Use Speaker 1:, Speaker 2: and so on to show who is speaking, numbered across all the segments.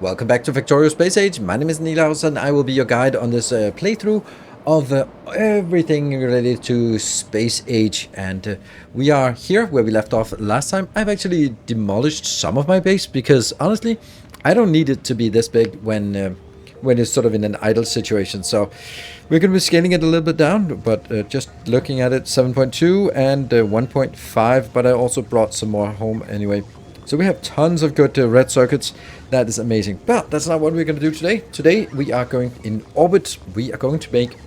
Speaker 1: Welcome back to Factorio Space Age. My name is Nilaus and I will be your guide on this playthrough of everything related to Space Age. And we are here where we left off last time. I've actually demolished some of my base because honestly, I don't need it to be this big when it's sort of in an idle situation. So we're going to be scaling it a little bit down, but just looking at it, 7.2 and 1.5, but I also brought some more home anyway. So we have tons of good red circuits. That is amazing. But that's not what we're going to do today. Today we are going in orbit. We are going to make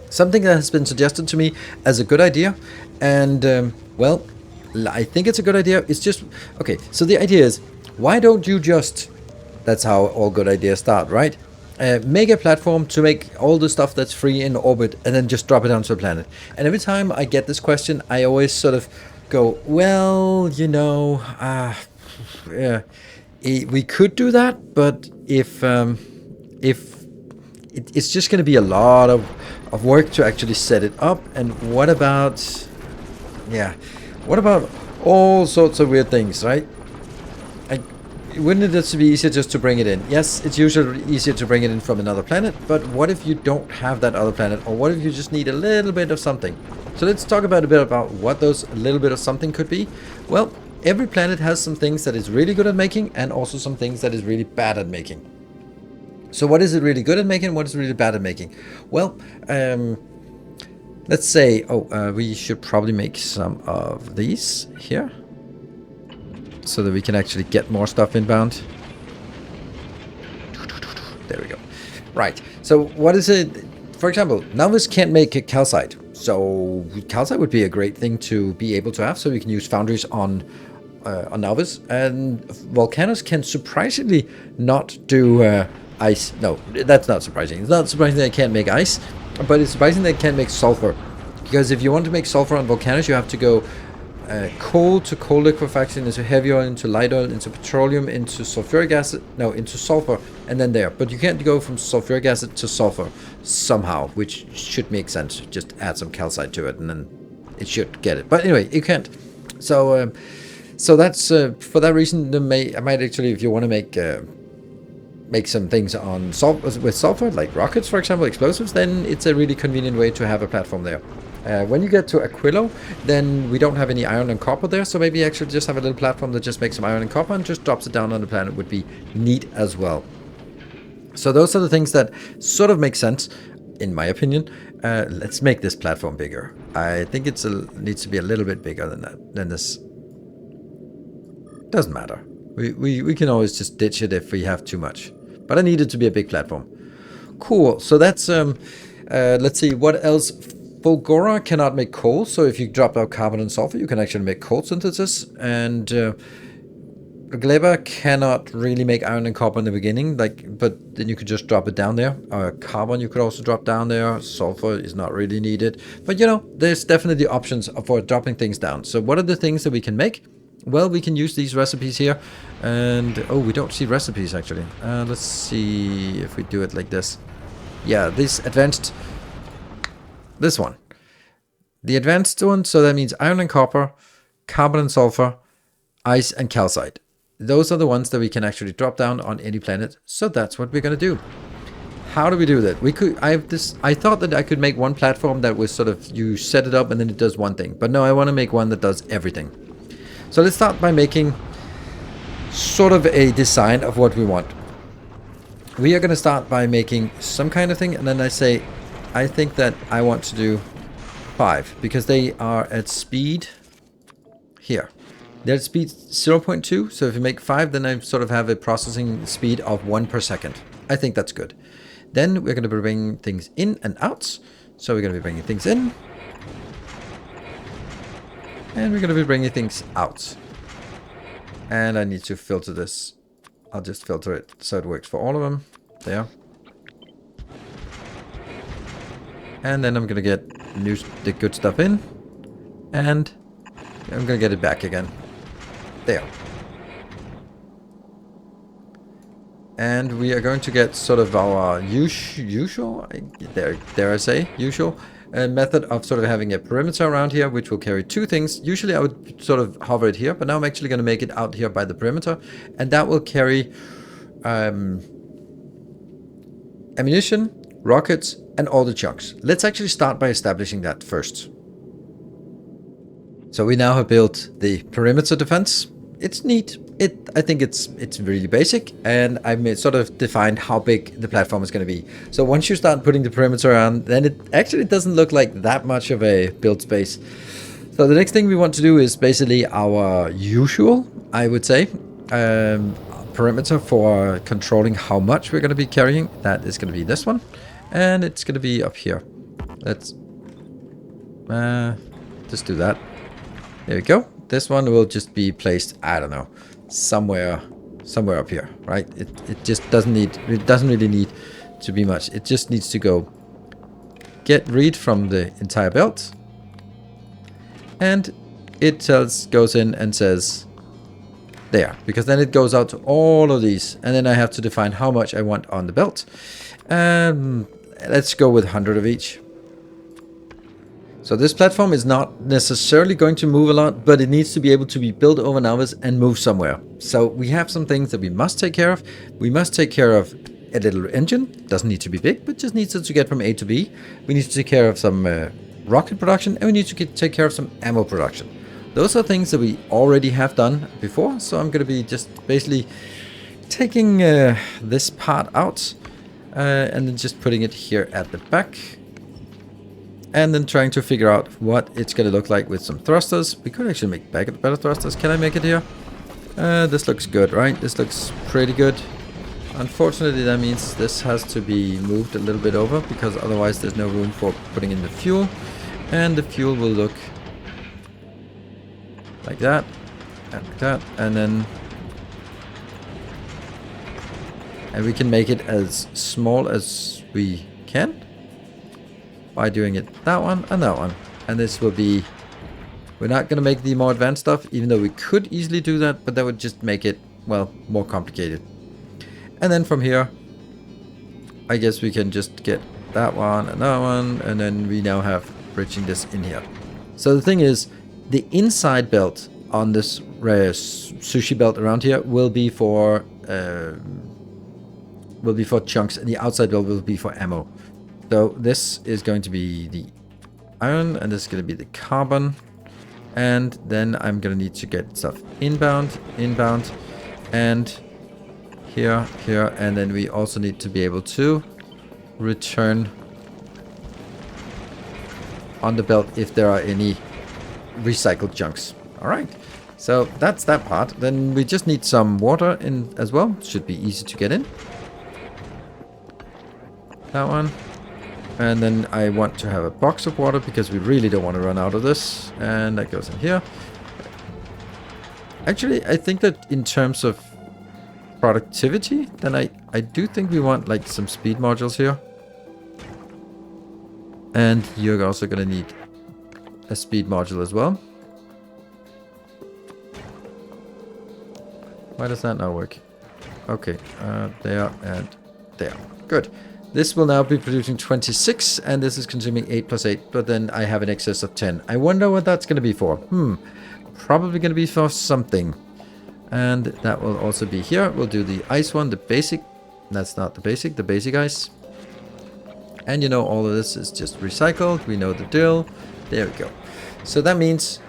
Speaker 1: something that has been suggested to me as a good idea. And, well, I think it's a good idea. It's just... Okay, so the idea is, why don't you just... That's how all good ideas start, right? Make a platform to make all the stuff that's free in orbit and then just drop it onto a planet. And every time I get this question, I always sort of go, well, you know, yeah, we could do that, but if it's just going to be a lot of work to actually set it up, and what about all sorts of weird things, right? Wouldn't it just be easier just to bring it in? Yes, it's usually easier to bring it in from another planet, but what if you don't have that other planet, or what if you just need a little bit of something? So let's talk a bit about what those little bit of something could be. Well, every planet has some things that it's really good at making, and also some things that is really bad at making. So what is it really good at making? What is it really bad at making? Well, let's say, we should probably make some of these here, so that we can actually get more stuff inbound. There we go. Right. So what is it? For example, Nilaus can't make a calcite. So calcite would be a great thing to be able to have, so we can use foundries on Nilaus. And volcanoes can surprisingly not do ice. No, that's not surprising. It's not surprising that they can't make ice, but it's surprising they can't make sulfur. Because if you want to make sulfur on volcanoes, you have to go coal to coal liquefaction, into heavy oil, into light oil, into petroleum, into sulfuric acid, no, into sulfur, and then there. But you can't go from sulfuric acid to sulfur somehow, which should make sense. Just add some calcite to it, and then it should get it. But anyway, you can't. So, so that's for that reason. I might actually, if you want to make some things on with sulfur, like rockets, for example, explosives, then it's a really convenient way to have a platform there. When you get to Aquilo, then we don't have any iron and copper there, so maybe actually just have a little platform that just makes some iron and copper and just drops it down on the planet would be neat as well. So those are the things that sort of make sense, in my opinion. Let's make this platform bigger. I think it needs to be a little bit bigger than this. Doesn't matter. We can always just ditch it if we have too much. But I need it to be a big platform. Cool. So that's, let's see, what else? Fulgora cannot make coal, so if you drop out carbon and sulfur, you can actually make coal synthesis. And Gleba cannot really make iron and copper in the beginning, but then you could just drop it down there. Carbon you could also drop down there. Sulfur is not really needed. But you know, there's definitely options for dropping things down. So what are the things that we can make? Well, we can use these recipes here. And, oh, we don't see recipes actually. Let's see if we do it like this. Yeah, this advanced... This one. The advanced one, so that means iron and copper, carbon and sulfur, ice and calcite. Those are the ones that we can actually drop down on any planet. So that's what we're going to do. How do we do that? I thought that I could make one platform that was sort of, you set it up and then it does one thing. But no, I want to make one that does everything. So let's start by making sort of a design of what we want. We are going to start by making some kind of thing, and then I think that I want to do 5 because they are at speed here. They're at speed 0.2, so if you make 5, then I sort of have a processing speed of 1 per second. I think that's good. Then we're going to be bringing things in and out. So we're going to be bringing things in. And we're going to be bringing things out. And I need to filter this. I'll just filter it so it works for all of them. There. And then I'm going to get the good stuff in. And I'm going to get it back again. There. And we are going to get sort of our usual, dare I say, usual method of sort of having a perimeter around here, which will carry two things. Usually I would sort of hover it here, but now I'm actually going to make it out here by the perimeter, and that will carry ammunition, rockets, and all the chunks. Let's actually start by establishing that first. So we now have built the perimeter defense. It's neat. I think it's really basic, and I've sort of defined how big the platform is going to be. So once you start putting the perimeter on, then it actually doesn't look like that much of a build space. So the next thing we want to do is basically our usual, I would say, perimeter for controlling how much we're going to be carrying. That is going to be this one, and it's going to be up here. Let's just do that. There we go. This one will just be placed, I don't know, somewhere up here, right? It just doesn't really need to be much. It just needs to go read from the entire belt, and it goes in and says there, because then it goes out to all of these, and then I have to define how much I want on the belt. Let's go with 100 of each. So this platform is not necessarily going to move a lot, but it needs to be able to be built over hours and move somewhere. So we have some things that we must take care of. We must take care of a little engine. Doesn't need to be big, but just needs to get from A to B. We need to take care of some rocket production, and we need to take care of some ammo production. Those are things that we already have done before. So I'm going to be just basically taking this part out and then just putting it here at the back. And then trying to figure out what it's going to look like with some thrusters. We could actually make better thrusters. Can I make it here? This looks good, right? This looks pretty good. Unfortunately, that means this has to be moved a little bit over, because otherwise there's no room for putting in the fuel. And the fuel will look like that. And like that. And then... and we can make it as small as we can. By doing it that one and that one. And this will be... we're not going to make the more advanced stuff, even though we could easily do that, but that would just make it, well, more complicated. And then from here, I guess we can just get that one, and then we now have bridging this in here. So the thing is, the inside belt on this sushi belt around here will be for chunks, and the outside belt will be for ammo. So this is going to be the iron, and this is going to be the carbon. And then I'm going to need to get stuff inbound, and here, and then we also need to be able to return on the belt if there are any recycled chunks. All right, so that's that part. Then we just need some water in as well. Should be easy to get in. That one. And then I want to have a box of water, because we really don't want to run out of this. And that goes in here. Actually, I think that in terms of productivity, then I do think we want like some speed modules here. And you're also going to need a speed module as well. Why does that not work? Okay, there and there. Good. This will now be producing 26, and this is consuming 8 plus 8, but then I have an excess of 10. I wonder what that's going to be for. Probably going to be for something. And that will also be here. We'll do the ice one, the basic. That's not the basic ice. And you know, all of this is just recycled. We know the drill. There we go. So that means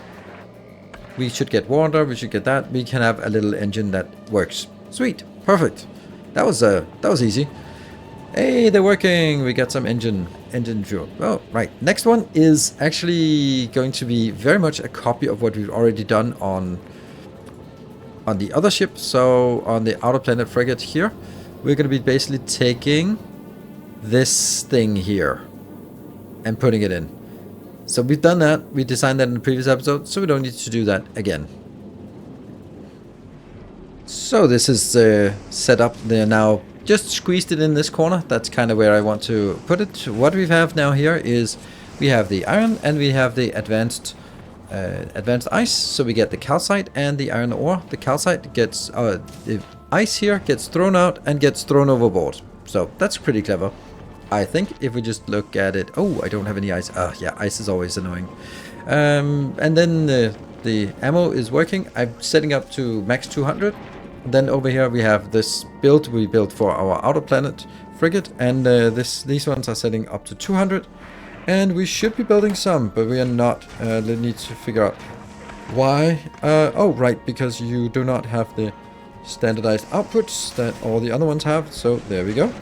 Speaker 1: we should get water, we should get that. We can have a little engine that works. Sweet, perfect. That was easy. Hey, they're working. We got some engine fuel. Oh, right. Next one is actually going to be very much a copy of what we've already done on the other ship. So on the outer planet frigate here, we're going to be basically taking this thing here and putting it in. So we've done that. We designed that in the previous episode, so we don't need to do that again. So this is set up. They're now just squeezed it in this corner. That's kind of where I want to put it. What we have now here is we have the iron and we have the advanced ice. So we get the calcite and the iron ore. The calcite gets the ice here gets thrown out and gets thrown overboard. So that's pretty clever, I think. If we just look at it, oh, I don't have any ice. Yeah, ice is always annoying. And then the ammo is working. I'm setting up to max 200. Then over here we have this build we built for our outer planet frigate, and these ones are setting up to 200. And we should be building some, but we are not. We need to figure out why. Oh, right, because you do not have the standardized outputs that all the other ones have. So there we go.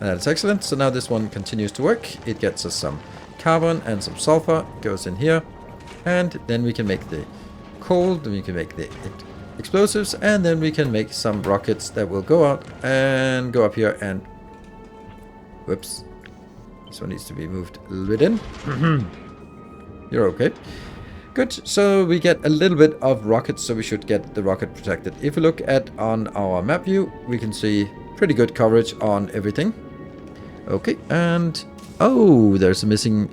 Speaker 1: That's excellent. So now this one continues to work. It gets us some carbon and some sulfur. Goes in here. And then we can make the coal. Then we can make the explosives. And then we can make some rockets that will go out and go up here and... Whoops. This one needs to be moved a little bit in. You're okay. Good. So we get a little bit of rockets, so we should get the rocket protected. If we look at on our map view, we can see pretty good coverage on everything. Okay, and oh, there's a missing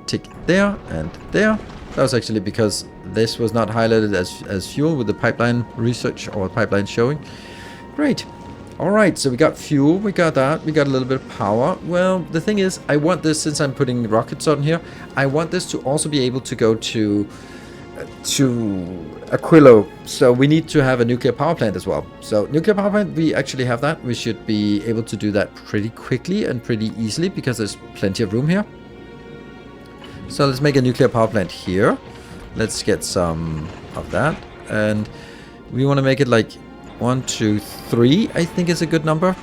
Speaker 1: tick there and there. That was actually because this was not highlighted as fuel with the pipeline research or pipeline showing. Great. Alright, so we got fuel, we got that, we got a little bit of power. Well, the thing is, I want this, since I'm putting rockets on here, I want this to also be able to go to Aquilo. So we need to have a nuclear power plant as well. So nuclear power plant, we actually have that. We should be able to do that pretty quickly and pretty easily because there's plenty of room here. So let's make a nuclear power plant here. Let's get some of that. And we want to make it like 1, 2, 3, I think is a good number.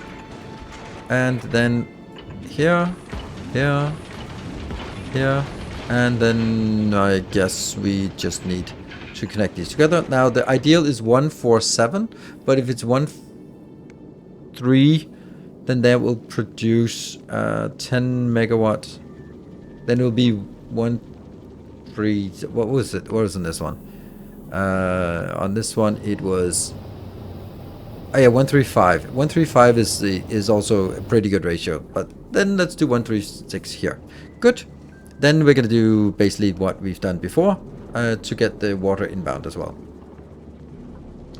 Speaker 1: And then here, here, here. And then I guess we just need to connect these together. Now the ideal is 1, 4, 7. But if it's 1, 3, then that will produce 10 megawatt. Then it will be 1, 3. What was it? What was in this one? On this one it was... Oh yeah, 135. 135 is also a pretty good ratio. But then let's do 136 here. Good. Then we're going to do basically what we've done before to get the water inbound as well.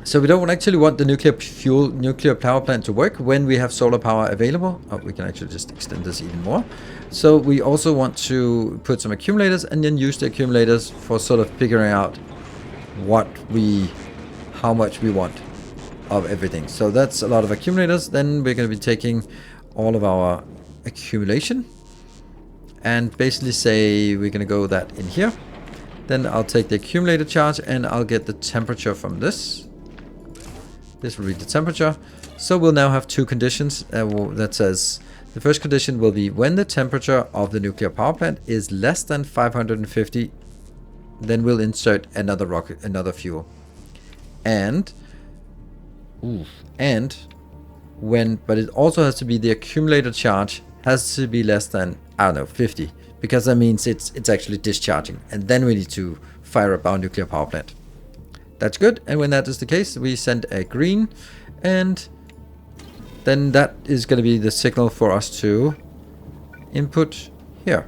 Speaker 1: So we don't actually want the nuclear power plant to work when we have solar power available. Oh, we can actually just extend this even more. So we also want to put some accumulators and then use the accumulators for sort of figuring out how much we want of everything. So that's a lot of accumulators. Then we're going to be taking all of our accumulation and basically say we're going to go that in here. Then I'll take the accumulator charge and I'll get the temperature from this. This will read the temperature. So we'll now have two conditions that says the first condition will be when the temperature of the nuclear power plant is less than 550, then we'll insert another rocket, another fuel. And but it also has to be the accumulator charge has to be less than, I don't know, 50, because that means it's actually discharging, and then we need to fire up our nuclear power plant. That's good. And when that is the case, we send a green, and then that is going to be the signal for us to input here,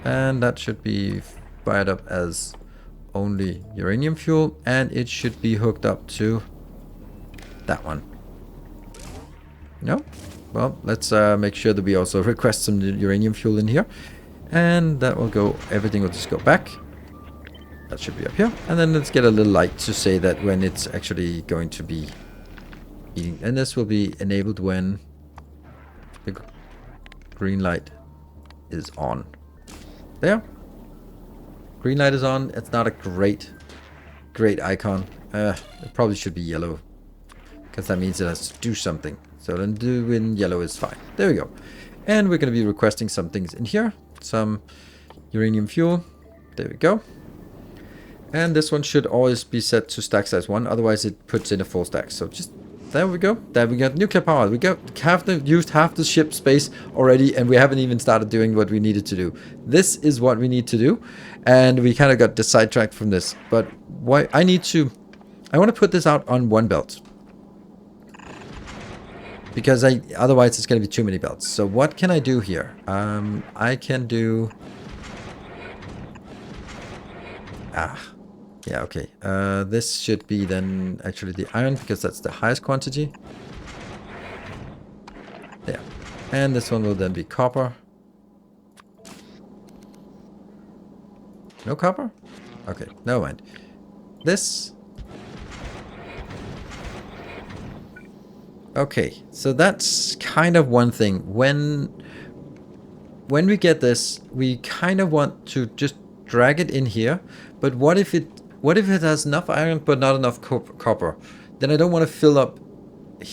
Speaker 1: and that should be fired up as only uranium fuel, and it should be hooked up to that one. No? Well, let's make sure that we also request some uranium fuel in here, and that will go, everything will just go back. That should be up here, and then let's get a little light to say that when it's actually going to be eating, and this will be enabled when the green light is on. There. Green light is on. It's not a great icon. It probably should be yellow, because that means it has to do something. So then doing yellow is fine. There we go. And we're going to be requesting some things in here. Some uranium fuel. There we go. And this one should always be set to stack size 1. Otherwise it puts in a full stack. So just, there we go. There we got nuclear power. We used half the ship space already, and we haven't even started doing what we needed to do. This is what we need to do. And we kind of got sidetracked from this. But why I want to put this out on one belt. Because otherwise it's going to be too many belts. So what can I do here? I can do... Yeah, okay. This should be then actually the iron, because that's the highest quantity. There. And this one will then be copper. No copper? Okay, never mind. This Okay, so that's kind of one thing. When we get this, we kind of want to just drag it in here. But what if it has enough iron but not enough copper? Then I don't want to fill up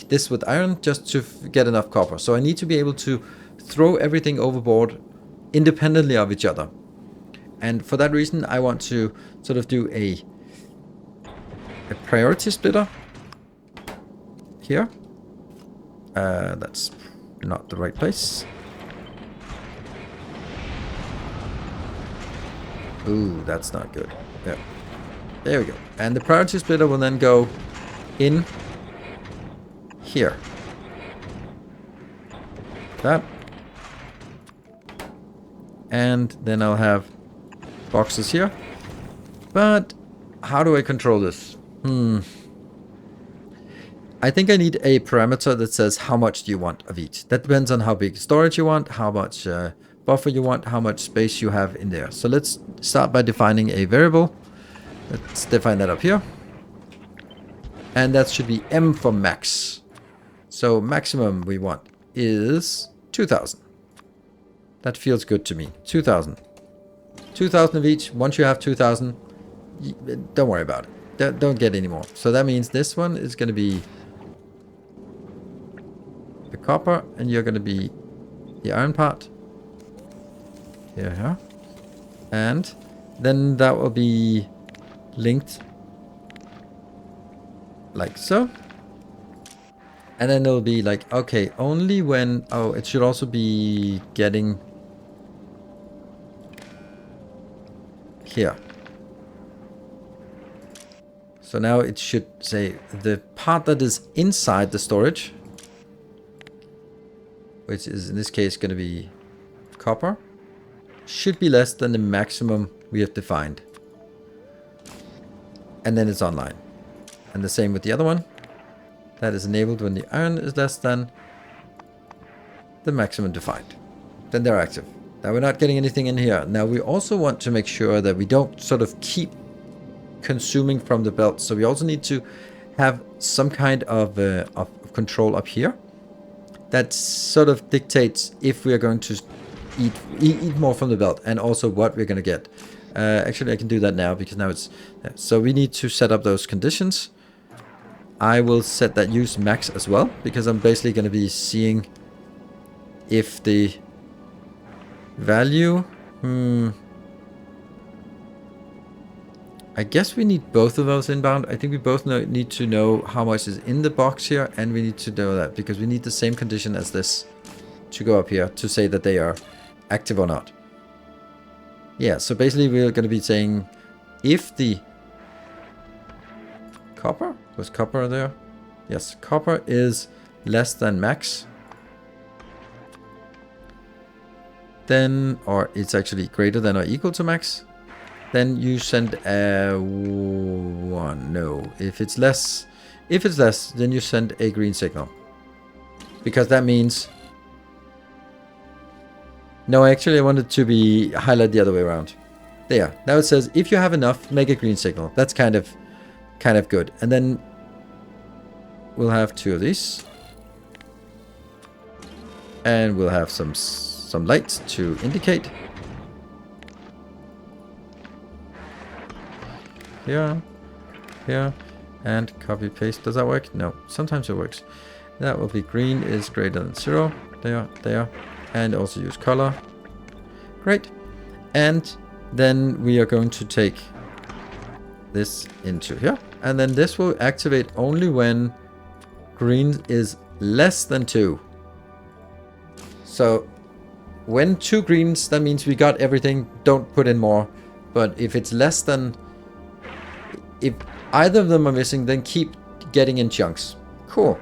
Speaker 1: this with iron just to get enough copper. So I need to be able to throw everything overboard independently of each other. And for that reason, I want to sort of do a priority splitter here. That's not the right place. Ooh, that's not good. Yeah. There we go. And the priority splitter will then go in here. That. And then I'll have boxes here. But how do I control this? I think I need a parameter that says how much do you want of each. That depends on how big storage you want, how much buffer you want, how much space you have in there. So let's start by defining a variable. Let's define that up here. And that should be M for max. So maximum we want is 2000. That feels good to me. 2000. 2000 of each. Once you have 2000, don't worry about it. Don't get any more. So that means this one is going to be the copper, and you're going to be the iron part. Here. And then that will be linked like so. And then it'll be like, okay, only when... Oh, it should also be getting here. So now it should say the part that is inside the storage, which is in this case going to be copper, should be less than the maximum we have defined. And then it's online. And the same with the other one. That is enabled when the iron is less than the maximum defined. Then they're active. Now we're not getting anything in here. Now we also want to make sure that we don't sort of keep consuming from the belt. So we also need to have some kind of control up here that sort of dictates if we are going to eat more from the belt, and also what we're going to get. Actually, I can do that now because now it's... So we need to set up those conditions. I will set that use max as well, because I'm basically going to be seeing if the value... I guess we need both of those inbound. I think we both need to know how much is in the box here, and we need to know that because we need the same condition as this to go up here to say that they are active or not. Yeah, so basically we're going to be saying if the copper, was copper there? Yes, copper is less than max, then, or it's actually greater than or equal to max, then you send a 1. No, if it's less, then you send a green signal, because that means... No, actually I want it to be highlighted the other way around. There. Now it says if you have enough, make a green signal. That's kind of good. And then we'll have 2 of these. And we'll have some lights to indicate. Here. And copy paste. Does that work? No. Sometimes it works. That will be green is greater than 0. There. And also use color. Great. And then we are going to take this into here. And then this will activate only when green is less than 2. So when 2 greens, that means we got everything. Don't put in more. But if it's less than... If either of them are missing, then keep getting in chunks. Cool.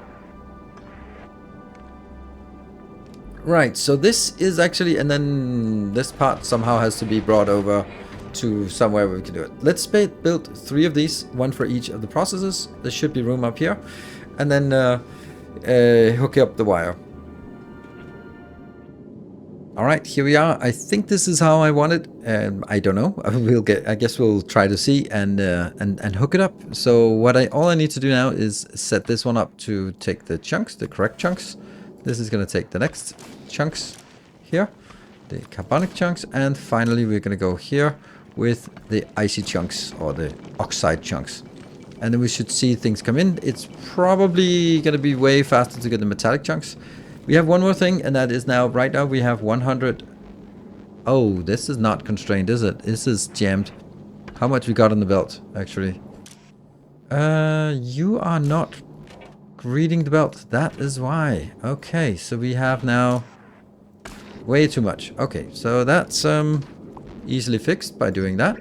Speaker 1: Right, so this is actually, and then this part somehow has to be brought over to somewhere where we can do it. Let's build 3 of these, 1 for each of the processes. There should be room up here. And then hook up the wire. All right, here we are. I think this is how I want it. I don't know. I guess we'll try to see and hook it up. So all I need to do now is set this one up to take the chunks, the correct chunks. This is going to take the next chunks here, the carbonic chunks, and finally we're going to go here with the icy chunks or the oxide chunks. And then we should see things come in. It's probably going to be way faster to get the metallic chunks. We have one more thing, and that is right now we have 100. Oh, this is not constrained, is it? This is jammed. How much we got on the belt, actually? You are not reading the belt. That is why. Okay, so we have now way too much. Okay, so that's easily fixed by doing that.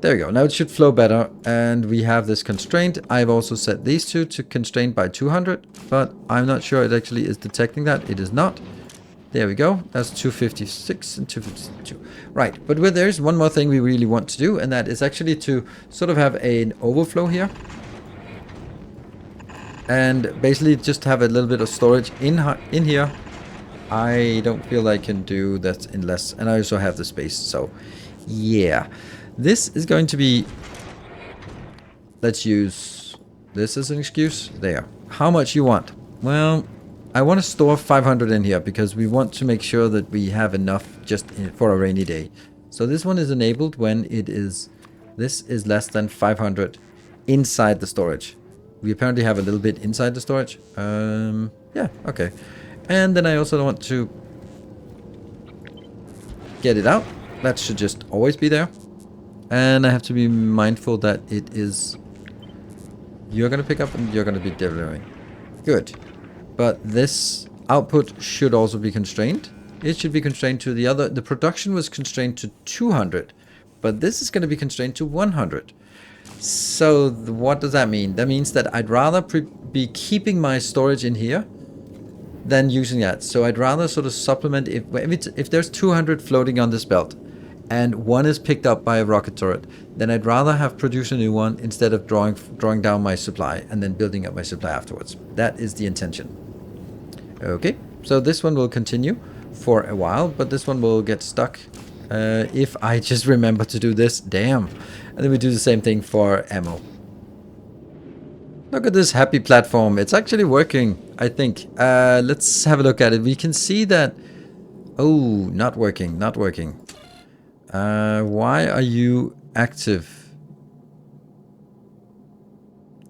Speaker 1: There we go. Now it should flow better, and we have this constraint. I've also set these two to constrained by 200, but I'm not sure it actually is detecting that. It is not. There we go. That's 256 and 252. Right, but there's one more thing we really want to do, and that is actually to sort of have an overflow here. And basically just have a little bit of storage in here. I don't feel I can do that in less, and I also have the space, so yeah. This is going to be, let's use this as an excuse. There. How much you want? Well, I want to store 500 in here because we want to make sure that we have enough just for a rainy day. So this one is enabled when this is less than 500 inside the storage. We apparently have a little bit inside the storage. Yeah, okay. And then I also want to get it out. That should just always be there. And I have to be mindful that it is... You're going to pick up and you're going to be delivering. Good. But this output should also be constrained. It should be constrained to the other... The production was constrained to 200. But this is going to be constrained to 100. So what does that mean? That means that I'd rather be keeping my storage in here than using that. So I'd rather sort of supplement... If there's 200 floating on this belt, and one is picked up by a rocket turret, then I'd rather have produced a new one instead of drawing down my supply and then building up my supply afterwards. That is the intention. Okay, so this one will continue for a while, but this one will get stuck if I just remember to do this. Damn. And then we do the same thing for ammo. Look at this happy platform. It's actually working, I think. Let's have a look at it. We can see that... Oh, not working, not working. Why are you active?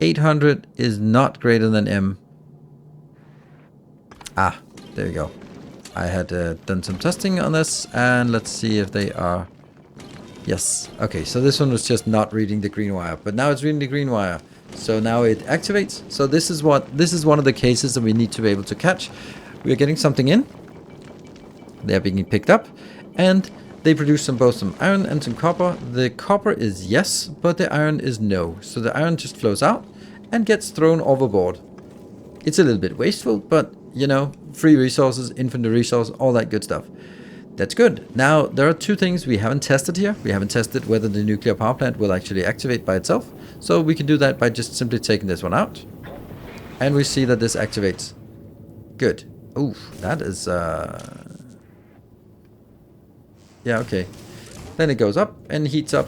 Speaker 1: 800 is not greater than M. Ah, there you go. I had done some testing on this, and let's see if they are... Yes. Okay, so this one was just not reading the green wire, but now it's reading the green wire. So now it activates. So this is one of the cases that we need to be able to catch. We are getting something in. They are being picked up, and they produce both some iron and some copper. The copper is yes, but the iron is no. So the iron just flows out and gets thrown overboard. It's a little bit wasteful, but you know, free resources, infinite resource, all that good stuff. That's good. Now, there are two things we haven't tested here. We haven't tested whether the nuclear power plant will actually activate by itself. So we can do that by just simply taking this one out. And we see that this activates. Good. Ooh, that is... Yeah, okay. Then it goes up and heats up.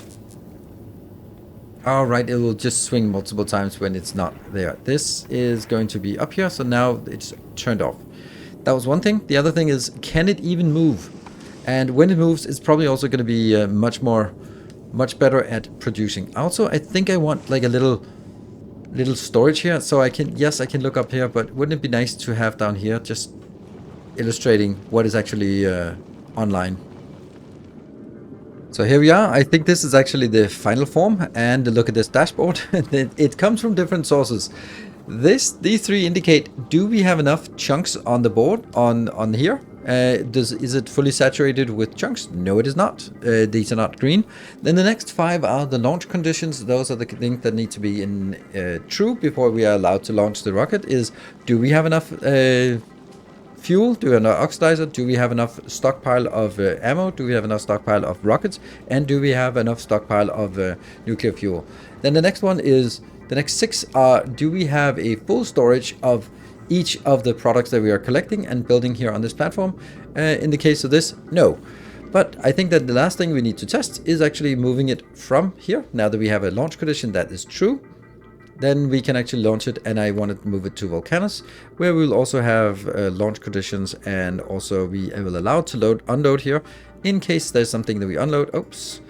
Speaker 1: Alright, it will just swing multiple times when it's not there. This is going to be up here, so now it's turned off. That was one thing. The other thing is, can it even move? And when it moves, it's probably also going to be much better at producing. Also, I think I want like a little storage here, so I can look up here, but wouldn't it be nice to have down here just illustrating what is actually online? So here we are. I think this is actually the final form, and look at this dashboard. It comes from different sources. These three indicate, do we have enough chunks on the board on here? Is it fully saturated with chunks? No, it is not. These are not green. Then the next 5 are the launch conditions. Those are the things that need to be in true before we are allowed to launch the rocket. Is, do we have enough fuel? Do we have enough oxidizer? Do we have enough stockpile of ammo? Do we have enough stockpile of rockets? And do we have enough stockpile of nuclear fuel? Then the next one is, the next 6 are, do we have a full storage of each of the products that we are collecting and building here on this platform? In the case of this, no. But I think that the last thing we need to test is actually moving it from here. Now that we have a launch condition that is true, then we can actually launch it, and I want to move it to Volcanus, where we'll also have launch conditions, and also we will allow it to unload here in case there's something that we unload. Oops.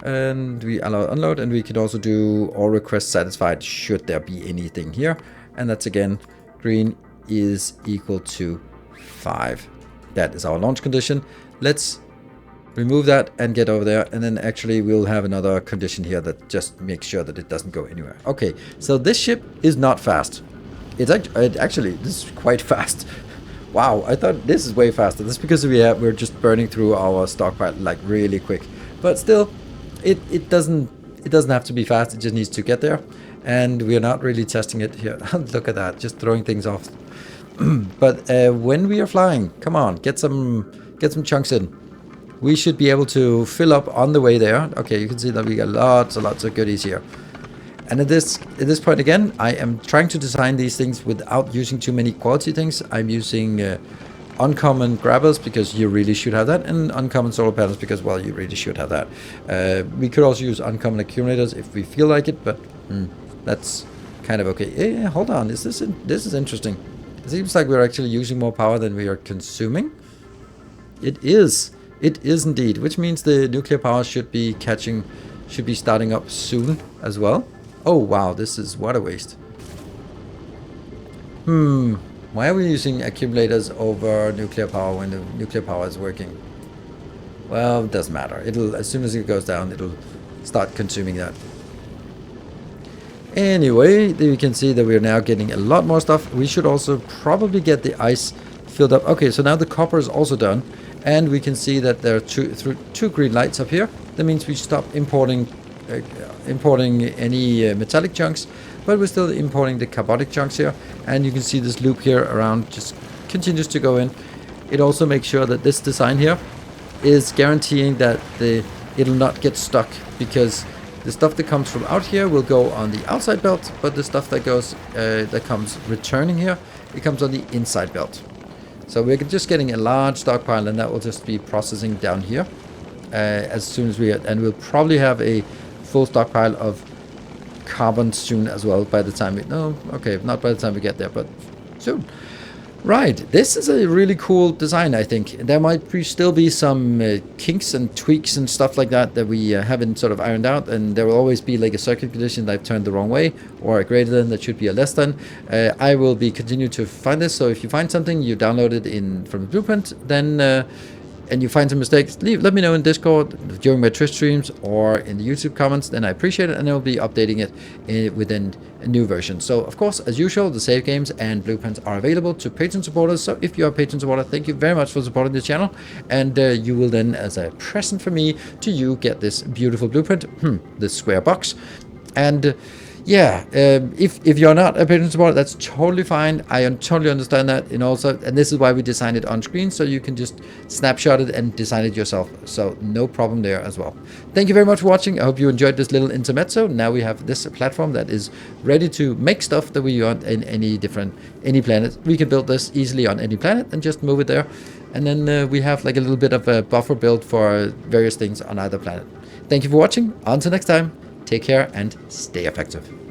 Speaker 1: And we allow unload, and we can also do all requests satisfied should there be anything here. And that's again, green is equal to 5. That is our launch condition. Let's remove that and get over there, and then actually we'll have another condition here that just makes sure that it doesn't go anywhere. Okay, so this ship is not fast. It's actually this is quite fast. Wow, I thought this is way faster. That's because we're just burning through our stockpile like really quick. But still, it doesn't have to be fast. It just needs to get there, and we are not really testing it here. Look at that, just throwing things off. But when we are flying, come on, get some chunks in. We should be able to fill up on the way there. Okay, you can see that we got lots and lots of goodies here. And at this point again, I am trying to design these things without using too many quality things. I'm using uncommon grabbers because you really should have that, and uncommon solar panels because, well, you really should have that. We could also use uncommon accumulators if we feel like it, but that's kind of okay. Yeah, hold on. This is interesting. It seems like we're actually using more power than we are consuming. It is. It is indeed, which means the nuclear power should be starting up soon as well. Oh wow, this is water waste. Why are we using accumulators over nuclear power when the nuclear power is working? Well, it doesn't matter. It'll, as soon as it goes down, it'll start consuming that. Anyway, you can see that we're now getting a lot more stuff. We should also probably get the ice filled up. Okay, so now the copper is also done. And we can see that there are two green lights up here. That means we stop importing any metallic chunks, but we're still importing the carbonic chunks here. And you can see this loop here around just continues to go in. It also makes sure that this design here is guaranteeing that it'll not get stuck, because the stuff that comes from out here will go on the outside belt, but the stuff that comes returning here, it comes on the inside belt. So we're just getting a large stockpile, and that will just be processing down here as soon as and we'll probably have a full stockpile of carbon soon as well by the time not by the time we get there, but soon. Right, this is a really cool design, I think. There might still be some kinks and tweaks and stuff like that we haven't sort of ironed out, and there will always be like a circuit condition that I've turned the wrong way, or a greater than that should be a less than. I will be continue to find this, so if you find something, you download it from the blueprint, then and you find some mistakes, let me know in Discord during my Twitch streams or in the YouTube comments, then I appreciate it, and I'll be updating it within a new version. So, of course, as usual, the save games and blueprints are available to Patreon supporters. So if you are a Patreon supporter, thank you very much for supporting the channel, and you will then, as a present for me, get this beautiful blueprint, this square box. And yeah, if you're not a Patreon supporter, that's totally fine. I totally understand that. And this is why we designed it on screen, so you can just snapshot it and design it yourself. So no problem there as well. Thank you very much for watching. I hope you enjoyed this little intermezzo. Now we have this platform that is ready to make stuff that we want in any planet. We can build this easily on any planet and just move it there. And then we have like a little bit of a buffer build for various things on either planet. Thank you for watching. Until next time. Take care and stay effective.